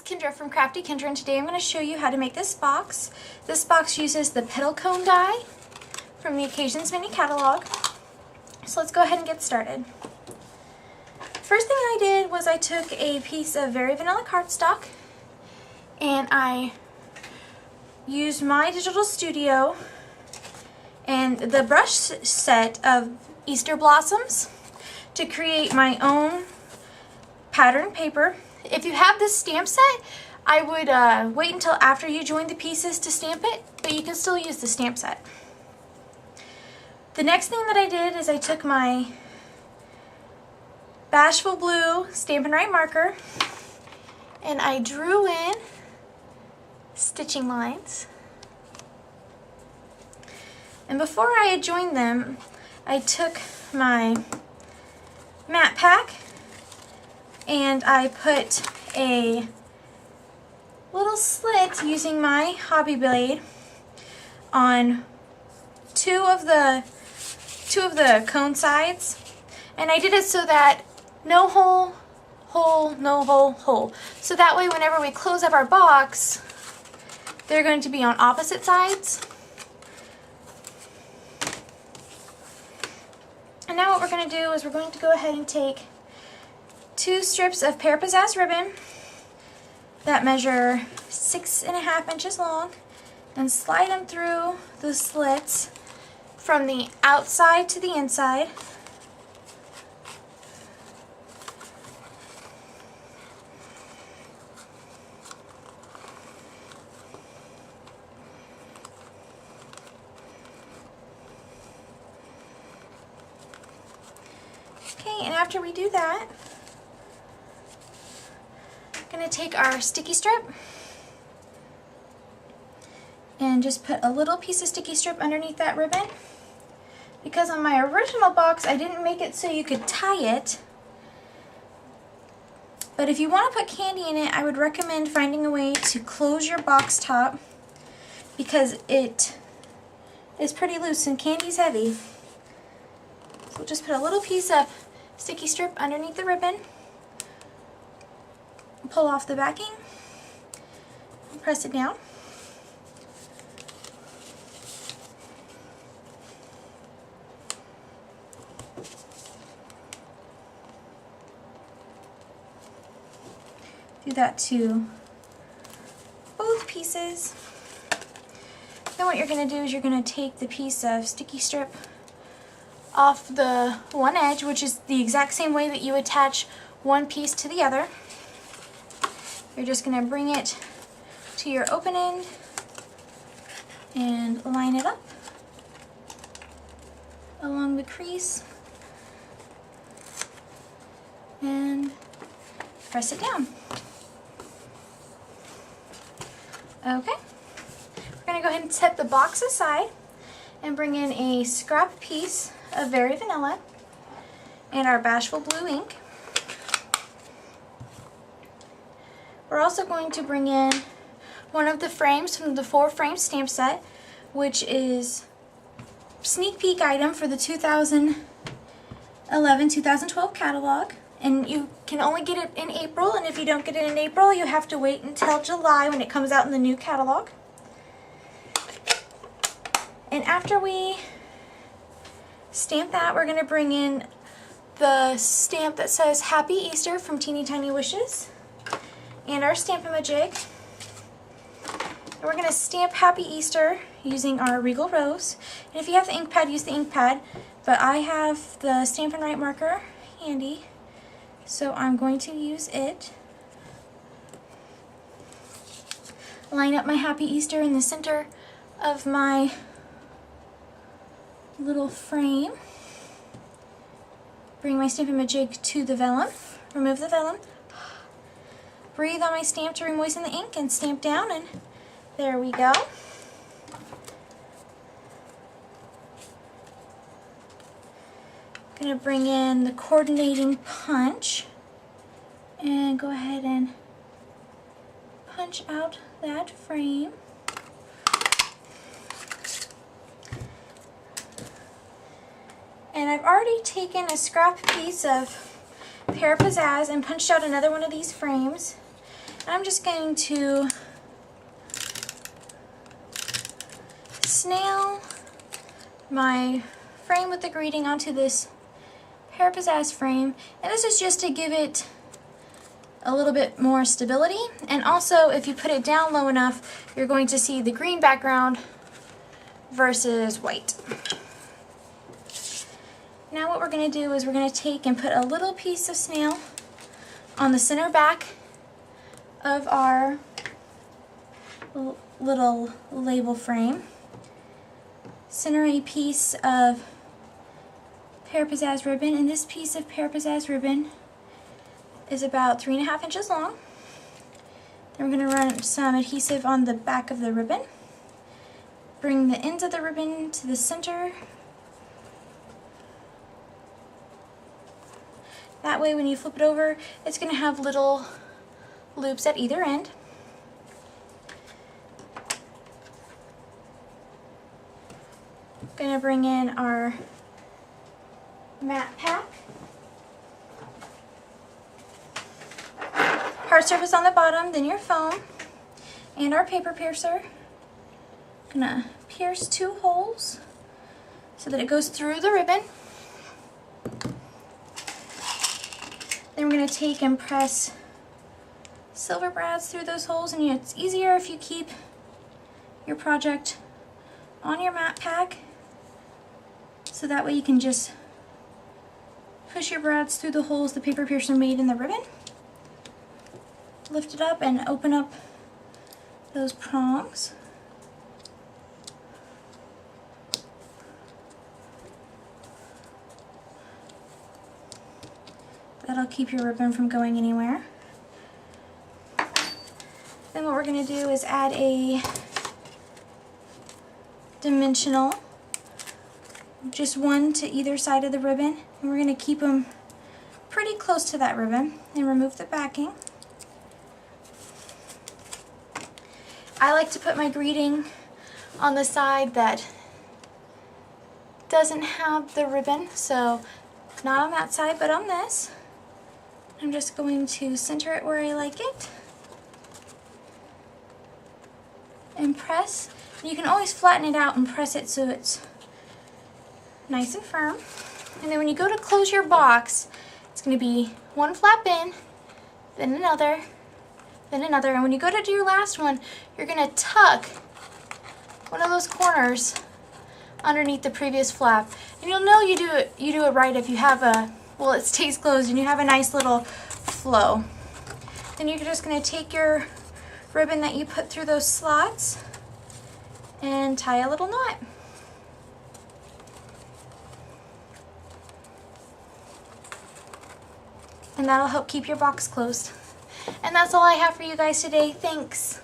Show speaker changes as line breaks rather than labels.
Kendra from Crafty Kendra, and today I'm going to show you how to make this box. This box uses the Petal cone die from the Occasions Mini catalog. So let's go ahead and get started. First thing I did was I took a piece of very vanilla cardstock and I used my Digital Studio and the brush set of Easter blossoms to create my own pattern paper. If you have this stamp set, I would wait until after you join the pieces to stamp it, but you can still use the stamp set. The next thing that I did is I took my Bashful Blue Stampin' Right marker and I drew in stitching lines. And before I had joined them, I took my matte pack and I put a little slit using my hobby blade on two of the cone sides, and I did it so that no hole, hole, no hole, hole. So that way whenever we close up our box, they're going to be on opposite sides. And now what we're going to do is we're going to go ahead and take 2 strips of Pear Pizzazz ribbon that measure 6.5 inches long and slide them through the slits from the outside to the inside. Okay, and after we do that, we're going to take our sticky strip and just put a little piece of sticky strip underneath that ribbon, because on my original box I didn't make it so you could tie it, but if you want to put candy in it, I would recommend finding a way to close your box top because it is pretty loose and candy's heavy. So we'll just put a little piece of sticky strip underneath the ribbon, pull off the backing, and press it down. Do that to both pieces. Then what you're going to do is you're going to take the piece of sticky strip off the one edge, which is the exact same way that you attach one piece to the other. You're just going to bring it to your open end and line it up along the crease and press it down. Okay, we're going to go ahead and set the box aside and bring in a scrap piece of Very Vanilla and our Bashful Blue ink. We're also going to bring in one of the frames from the 4-frame stamp set, which is sneak peek item for the 2011-2012 catalog. And you can only get it in April, and if you don't get it in April, you have to wait until July when it comes out in the new catalog. And after we stamp that, we're going to bring in the stamp that says Happy Easter from Teeny Tiny Wishes and our Stampin' Jig. And we're going to stamp Happy Easter using our Regal Rose. And if you have the ink pad, use the ink pad, but I have the Stampin' Right marker handy, so I'm going to use it. Line up my Happy Easter in the center of my little frame. Bring my Stampin' Jig to the vellum. Remove the vellum. Breathe on my stamp to remoisten the ink and stamp down, and there we go. Going to bring in the coordinating punch and go ahead and punch out that frame. And I've already taken a scrap piece of Pear Pizzazz and punched out another one of these frames. I'm just going to snail my frame with the greeting onto this Pear Pizzazz frame, and this is just to give it a little bit more stability, and also if you put it down low enough you're going to see the green background versus white. Now what we're going to do is we're going to take and put a little piece of snail on the center back of our little label frame. Center a piece of Pear Pizzazz ribbon, and this piece of Pear Pizzazz ribbon is about 3.5 inches long. Then we're going to run some adhesive on the back of the ribbon. Bring the ends of the ribbon to the center. That way when you flip it over, it's going to have little loops at either end. Going to bring in our matte pack. Hard surface on the bottom, then your foam, and our paper piercer. Gonna pierce 2 holes so that it goes through the ribbon. Then we're gonna take and press silver brads through those holes, and it's easier if you keep your project on your matte pack, so that way you can just push your brads through the holes the paper piercer made in the ribbon. Lift it up and open up those prongs. That'll keep your ribbon from going anywhere. Then what we're going to do is add a dimensional, just one to either side of the ribbon, and we're going to keep them pretty close to that ribbon and remove the backing. I like to put my greeting on the side that doesn't have the ribbon, so not on that side but on this. I'm just going to center it where I like it and press. You can always flatten it out and press it so it's nice and firm. And then when you go to close your box, it's going to be one flap in, then another, then another. And when you go to do your last one, you're going to tuck one of those corners underneath the previous flap. And you'll know you do it right if you have it stays closed and you have a nice little flow. Then you're just going to take your ribbon that you put through those slots and tie a little knot. And that'll help keep your box closed. And that's all I have for you guys today. Thanks.